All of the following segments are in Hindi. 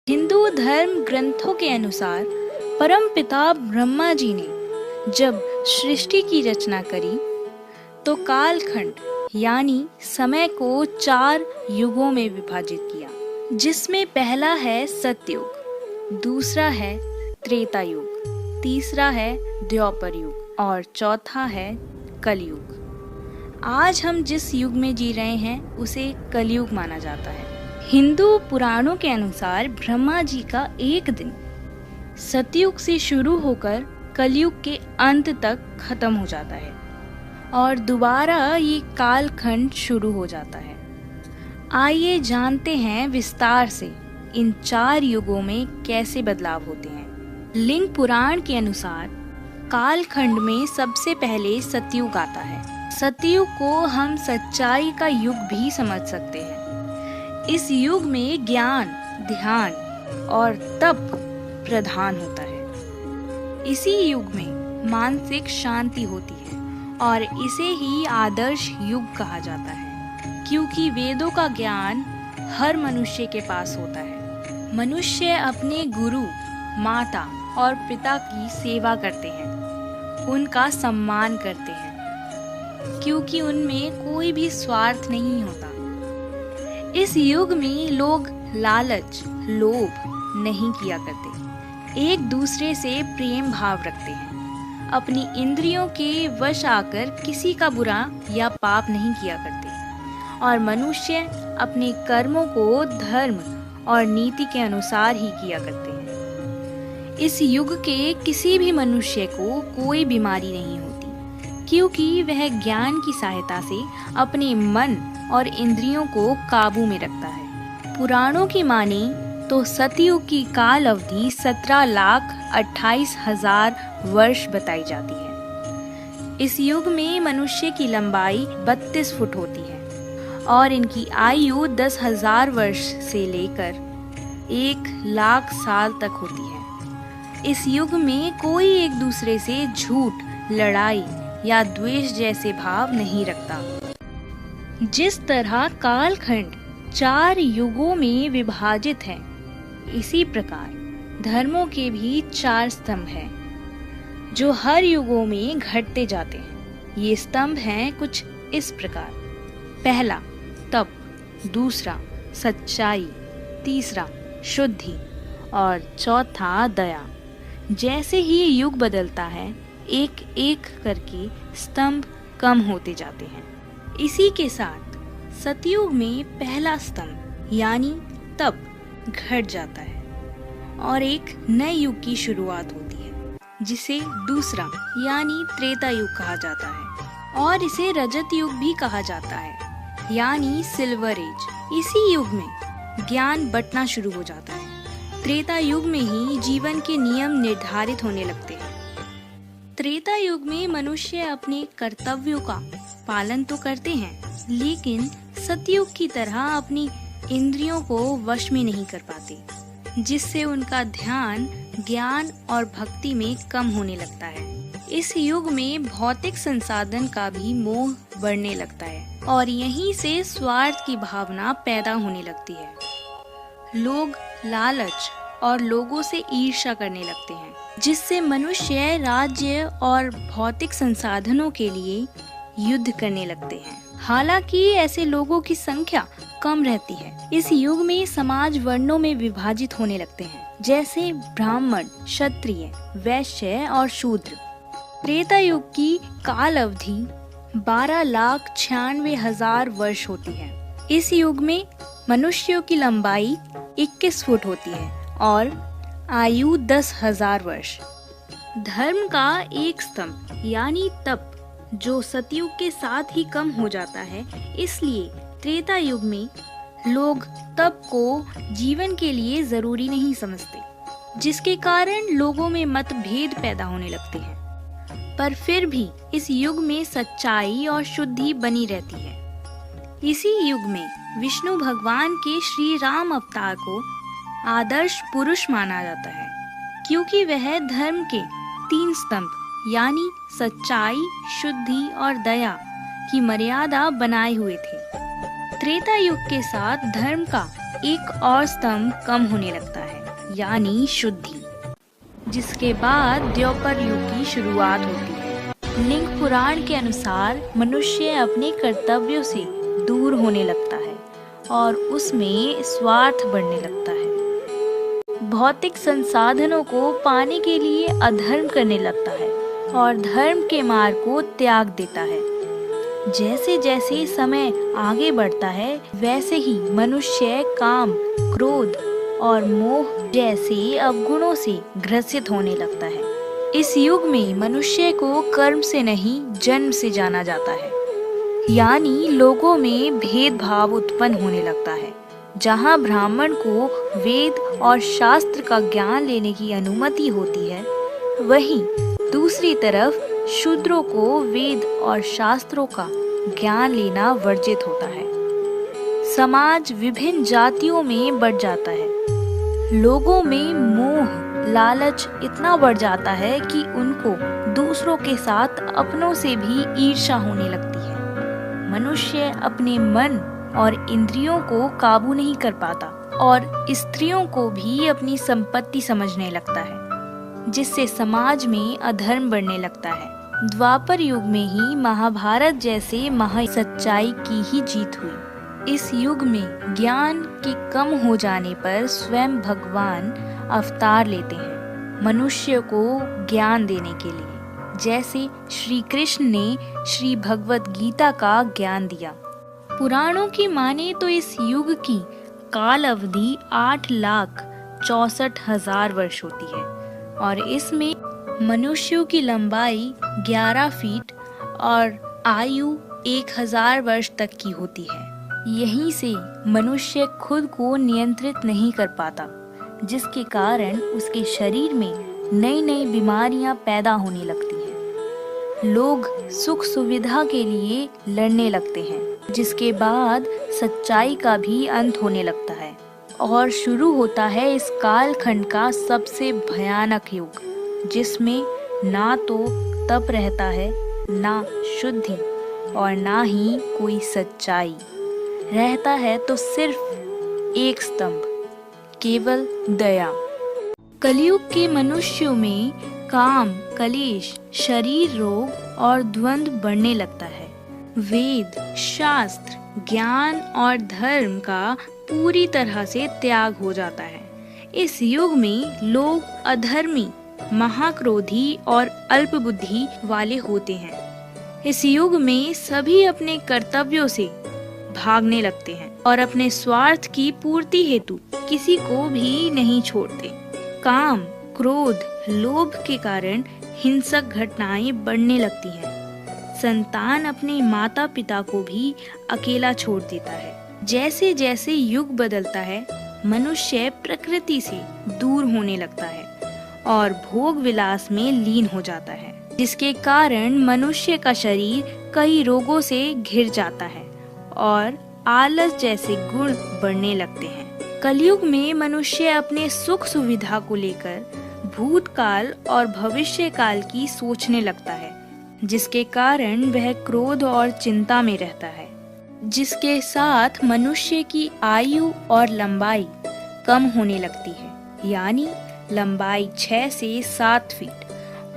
हिंदू धर्म ग्रंथों के अनुसार परमपिता ब्रह्मा जी ने जब सृष्टि की रचना करी तो कालखंड यानी समय को 4 युगों में विभाजित किया, जिसमें पहला है सतयुग, दूसरा है त्रेता युग, तीसरा है द्वापर युग और चौथा है कलयुग। आज हम जिस युग में जी रहे हैं उसे कलयुग माना जाता है। हिंदू पुराणों के अनुसार ब्रह्मा जी का एक दिन सतयुग से शुरू होकर कलयुग के अंत तक खत्म हो जाता है और दोबारा ये कालखंड शुरू हो जाता है। आइए जानते हैं विस्तार से इन 4 युगों में कैसे बदलाव होते हैं। लिंग पुराण के अनुसार कालखंड में सबसे पहले सतयुग आता है। सतयुग को हम सच्चाई का युग भी समझ सकते हैं। इस युग में ज्ञान, ध्यान और तप प्रधान होता है। इसी युग में मानसिक शांति होती है और इसे ही आदर्श युग कहा जाता है, क्योंकि वेदों का ज्ञान हर मनुष्य के पास होता है। मनुष्य अपने गुरु, माता और पिता की सेवा करते हैं, उनका सम्मान करते हैं, क्योंकि उनमें कोई भी स्वार्थ नहीं होता। इस युग में लोग लालच, लोभ नहीं किया करते, एक दूसरे से प्रेम भाव रखते हैं, अपनी इंद्रियों के वश आकर किसी का बुरा या पाप नहीं किया करते और मनुष्य अपने कर्मों को धर्म और नीति के अनुसार ही किया करते हैं। इस युग के किसी भी मनुष्य को कोई बीमारी नहीं होती, क्योंकि वह ज्ञान की सहायता से अपने मन और इंद्रियों को काबू में रखता है। पुराणों की माने तो सतयुग की काल अवधि 17,28,000 वर्ष बताई जाती है। इस युग में मनुष्य की लंबाई 32 फुट होती है और इनकी आयु 10,000 वर्ष से लेकर 1,00,000 साल तक होती है। इस युग में कोई एक दूसरे से झूठ, लड़ाई या द्वेष जैसे भाव नहीं रखता। जिस तरह कालखंड 4 युगों में विभाजित है, इसी प्रकार धर्मों के भी 4 स्तंभ हैं, जो हर युगों में घटते जाते हैं। ये स्तंभ हैं कुछ इस प्रकार: पहला तप, दूसरा सच्चाई, तीसरा शुद्धि और चौथा दया। जैसे ही युग बदलता है, एक एक करके स्तंभ कम होते जाते हैं। इसी के साथ सतयुग में पहला स्तंभ यानी तप घट जाता है और एक नए युग की शुरुआत होती है, जिसे दूसरा यानी त्रेता युग कहा जाता है और इसे रजत युग भी कहा जाता है यानी सिल्वर एज। इसी युग में ज्ञान बंटना शुरू हो जाता है। त्रेता युग में ही जीवन के नियम निर्धारित होने लगते हैं। त्रेता युग में मनुष्य अपने कर्तव्यों का पालन तो करते हैं, लेकिन सतयुग की तरह अपनी इंद्रियों को वश में नहीं कर पाते, जिससे उनका ध्यान, ज्ञान और भक्ति में कम होने लगता है। इस युग में भौतिक संसाधन का भी मोह बढ़ने लगता है और यहीं से स्वार्थ की भावना पैदा होने लगती है। लोग लालच और लोगों से ईर्ष्या करने लगते हैं, जिससे मनुष्य राज्य और भौतिक संसाधनों के लिए युद्ध करने लगते हैं। हालांकि ऐसे लोगों की संख्या कम रहती है। इस युग में समाज वर्णों में विभाजित होने लगते हैं, जैसे ब्राह्मण, क्षत्रिय, वैश्य और शूद्र। त्रेता युग की काल अवधि 12,96,000 वर्ष होती है। इस युग में मनुष्यों की लंबाई 21 फुट होती है और आयु 10,000 वर्ष। धर्म का एक स्तंभ यानी तप, जो सतयुग के साथ ही कम हो जाता है, इसलिए त्रेता युग में लोग तप को जीवन के लिए जरूरी नहीं समझते, जिसके कारण लोगों में मतभेद पैदा होने लगते हैं। पर फिर भी इस युग में सच्चाई और शुद्धि बनी रहती है। इसी युग में विष्णु भगवान के श्री राम अवतार को आदर्श पुरुष माना जाता है, क्योंकि वह धर्म के 3 स्तंभ यानी सच्चाई, शुद्धि और दया की मर्यादा बनाए हुए थे। त्रेता युग के साथ धर्म का एक और स्तंभ कम होने लगता है, यानी शुद्धि, जिसके बाद द्वापर युग की शुरुआत होती है। लिंग पुराण के अनुसार मनुष्य अपने कर्तव्यों से दूर होने लगता है और उसमें स्वार्थ बढ़ने लगता है। भौतिक संसाधनों को पाने के लिए अधर्म करने लगता है और धर्म के मार्ग को त्याग देता है। जैसे जैसे समय आगे बढ़ता है वैसे ही मनुष्य काम, क्रोध और मोह जैसे अवगुणों से ग्रसित होने लगता है। इस युग में मनुष्य को कर्म से नहीं जन्म से जाना जाता है, यानी लोगों में भेदभाव उत्पन्न होने लगता है। जहाँ ब्राह्मण को वेद और शास्त्र का ज्ञान लेने की अनुमति होती है, वहीं दूसरी तरफ शूद्रों को वेद और शास्त्रों का ज्ञान लेना वर्जित होता है। समाज विभिन्न जातियों में बढ़ जाता है। लोगों में मोह, लालच इतना बढ़ जाता है कि उनको दूसरों के साथ अपनों से भी ईर्ष्या होने लगती है। मनुष्य अपने मन और इंद्रियों को काबू नहीं कर पाता और स्त्रियों को भी अपनी संपत्ति समझने लगता है, जिससे समाज में अधर्म बढ़ने लगता है। द्वापर युग में ही महाभारत जैसे सच्चाई की ही जीत हुई। इस युग में ज्ञान के कम हो जाने पर स्वयं भगवान अवतार लेते हैं मनुष्य को ज्ञान देने के लिए, जैसे श्री कृष्ण ने श्री भगवत गीता का ज्ञान दिया। पुराणों की माने तो इस युग की काल अवधि 8,64,000 वर्ष होती है और इसमें मनुष्यों की लंबाई 11 फीट और आयु 1000 वर्ष तक की होती है। यहीं से मनुष्य खुद को नियंत्रित नहीं कर पाता, जिसके कारण उसके शरीर में नई नई बीमारियां पैदा होने लगती हैं। लोग सुख सुविधा के लिए लड़ने लगते हैं, जिसके बाद सच्चाई का भी अंत होने लगता है और शुरू होता है इस कालखंड का सबसे भयानक युग, जिसमें ना तो तप रहता है, ना शुद्धि और ना ही कोई सच्चाई रहता है, तो सिर्फ एक स्तंभ, केवल दया। कलयुग के मनुष्यों में काम, कलेश, शरीर रोग और द्वंद्व बढ़ने लगता है। वेद, शास्त्र, ज्ञान और धर्म का पूरी तरह से त्याग हो जाता है। इस युग में लोग अधर्मी, महाक्रोधी और अल्पबुद्धि वाले होते हैं। इस युग में सभी अपने कर्तव्यों से भागने लगते हैं और अपने स्वार्थ की पूर्ति हेतु किसी को भी नहीं छोड़ते। काम, क्रोध, लोभ के कारण हिंसक घटनाएं बढ़ने लगती हैं। संतान अपने माता पिता को भी अकेला छोड़ देता है। जैसे जैसे युग बदलता है, मनुष्य प्रकृति से दूर होने लगता है और भोग विलास में लीन हो जाता है, जिसके कारण मनुष्य का शरीर कई रोगों से घिर जाता है और आलस जैसे गुण बढ़ने लगते हैं। कलयुग में मनुष्य अपने सुख सुविधा को लेकर भूतकाल और भविष्य काल की सोचने लगता है, जिसके कारण वह क्रोध और चिंता में रहता है, जिसके साथ मनुष्य की आयु और लंबाई कम होने लगती है, यानी लंबाई 6 से 7 फीट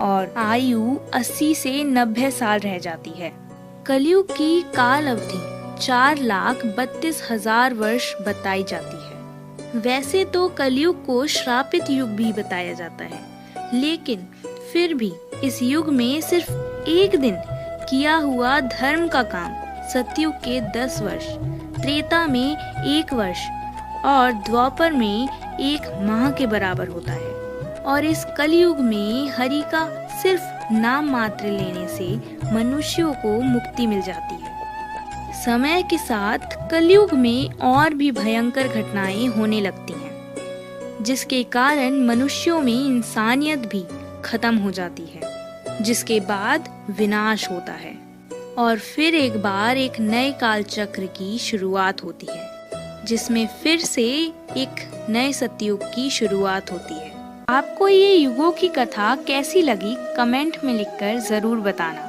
और आयु 80 से 90 साल रह जाती है। कलयुग की काल अवधि 4,32,000 वर्ष बताई जाती है। वैसे तो कलयुग को श्रापित युग भी बताया जाता है, लेकिन फिर भी इस युग में सिर्फ एक दिन किया हुआ धर्म का काम सतयुग के 10 वर्ष, त्रेता में 1 वर्ष और द्वापर में 1 माह के बराबर होता है। और इस कलयुग में हरि का सिर्फ नाम मात्र लेने से मनुष्यों को मुक्ति मिल जाती है। समय के साथ कलयुग में और भी भयंकर घटनाएं होने लगती हैं, जिसके कारण मनुष्यों में इंसानियत भी खत्म हो जाती है, जिसके बाद विनाश होता है और फिर एक बार एक नए काल चक्र की शुरुआत होती है, जिसमें फिर से एक नए सतयुग की शुरुआत होती है। आपको ये युगों की कथा कैसी लगी, कमेंट में लिखकर जरूर बताना।